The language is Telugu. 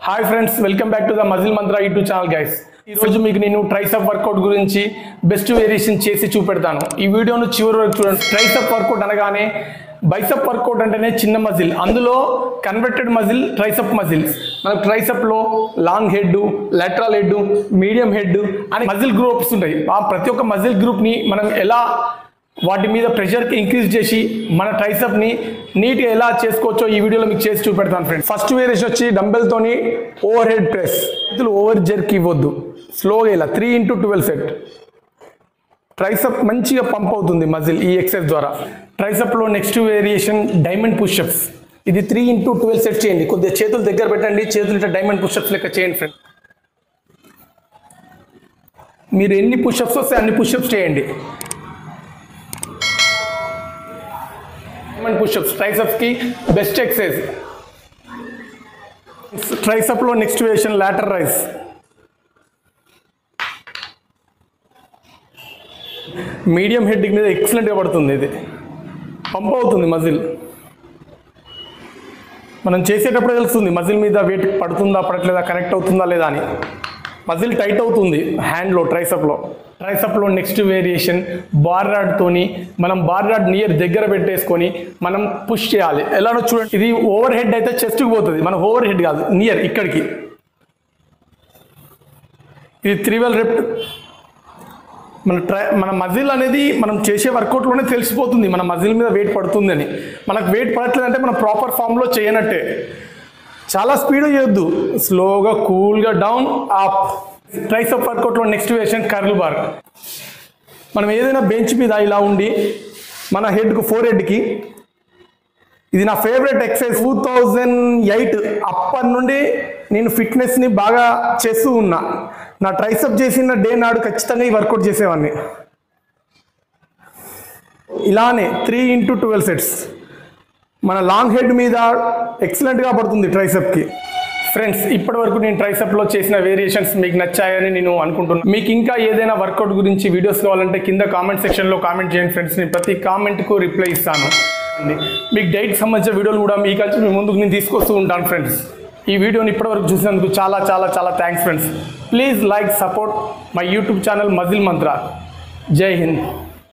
Hi friends, welcome back to the muscle mantra YouTube channel guys. ఈరోజు మీకు నేను ట్రైసెప్ వర్కౌట్ గురించి బెస్ట్ వేరియేషన్ చేసి చూపెడతాను. ఈ వీడియోను చివరి వరకు చూడండి. ట్రైసెప్ వర్కౌట్ అనగానే బైసెప్ వర్కౌట్ అంటేనే చిన్న మజిల్, అందులో కన్వర్టెడ్ మజిల్ ట్రైసెప్ మజిల్. మనకు ట్రైసెప్లో long head, lateral head, medium head అని మజిల్ గ్రూప్స్ ఉంటాయి. ఆ ప్రతి ఒక్క మజిల్ గ్రూప్ని మనం ఎలా వాటి మీద ప్రెషర్కి ఇంక్రీజ్ చేసి మన ట్రైసెప్ని నీట్గా ఎలా చేసుకోవచ్చో ఈ వీడియోలో మీకు చేసి చూపెడతాను ఫ్రెండ్స్. ఫస్ట్ వేరియేషన్ వచ్చి డంబెల్తోని ఓవర్ హెడ్ ప్రెస్. చేతులు ఓవర్ జర్క్ ఇవ్వద్దు, స్లోగా ఇలా 3x12 సెట్. ట్రైసెప్ మంచిగా పంప్ అవుతుంది మజిల్ ఈ ఎక్సర్సైజ్ ద్వారా. ట్రైసెప్లో నెక్స్ట్ వేరియేషన్ డైమండ్ పుషప్స్. ఇది 3x12 సెట్ చేయండి. కొద్దిగా చేతులు దగ్గర పెట్టండి, చేతులు ఇట్లా డైమండ్ పుషప్స్ లెక్క చేయండి ఫ్రెండ్. మీరు ఎన్ని పుషప్స్ వస్తే అన్ని పుషప్స్ చేయండి. డైమండ్ పుషప్స్ ట్రైసెప్స్కి బెస్ట్ ఎక్సర్సైజ్. ట్రైసెప్లో next variation lateral raise. Medium head మీద ఎక్సలెంట్గా పడుతుంది, ఇది పంప్ అవుతుంది మజిల్. మనం చేసేటప్పుడే తెలుస్తుంది మజిల్ మీద వెయిట్ పడుతుందా పడట్లేదా, కనెక్ట్ అవుతుందా లేదా అని. మజిల్ టైట్ అవుతుంది హ్యాండ్లో ట్రైసెప్లో నెక్స్ట్ వేరియేషన్ బార్ రాడ్తోని మనం బార్ రాడ్ నియర్ దగ్గర పెట్టేసుకొని మనం పుష్ చేయాలి. ఎలానో చూడండి. ఇది ఓవర్ హెడ్ అయితే చెస్ట్కి పోతుంది, మనం ఓవర్ హెడ్ కాదు, నియర్ ఇక్కడికి. ఇది 312 రెప్. మన మజిల్ అనేది మనం చేసే వర్కౌట్లోనే తెలిసిపోతుంది మన మజిల్ మీద వెయిట్ పడుతుంది అని. మనకు వెయిట్ పడట్లేదంటే మనం ప్రాపర్ ఫామ్లో చేయనట్టే. చాలా స్పీడ్ చేయొద్దు, స్లోగా కూల్గా డౌన్ అప్. ట్రైసెప్ వర్కౌట్లో నెక్స్ట్ వేరియేషన్ కర్ల్ బార్. మనం ఏదైనా బెంచ్ మీద ఇలా ఉండి మన హెడ్కు 4 హెడ్కి, ఇది నా ఫేవరెట్ ఎక్సర్సైజ్. 2008 అప్పటి నుండి నేను ఫిట్నెస్ని బాగా చేస్తూ ఉన్నా. నా ట్రైసెప్ చేసిన డే నాడు ఖచ్చితంగా ఈ వర్కౌట్ చేసేవాడిని. ఇలానే 3x12 సెట్స్. మన లాంగ్ హెడ్ మీద ఎక్సలెంట్గా పడుతుంది ట్రైసెప్కి. ఫ్రెండ్స్, ఇప్పటి వరకు నేను ట్రైసెప్లో చేసిన వేరియేషన్స్ మీకు నచ్చాయని నేను అనుకుంటున్నాను. మీకు ఇంకా ఏదైనా వర్కౌట్ గురించి వీడియోస్ కావాలంటే కింద కామెంట్ సెక్షన్లో కామెంట్ చేయండి ఫ్రెండ్స్. నేను ప్రతి కామెంట్కు రిప్లై ఇస్తాను. మీకు డైట్కి సంబంధించిన వీడియోలు కూడా మీ ముందుకు నేను తీసుకొస్తూ ఉంటాను ఫ్రెండ్స్. ఈ వీడియోని ఇప్పటివరకు చూసినందుకు చాలా చాలా చాలా thanks friends. Please like, support my YouTube channel muscle మంత్ర. జై హింద్.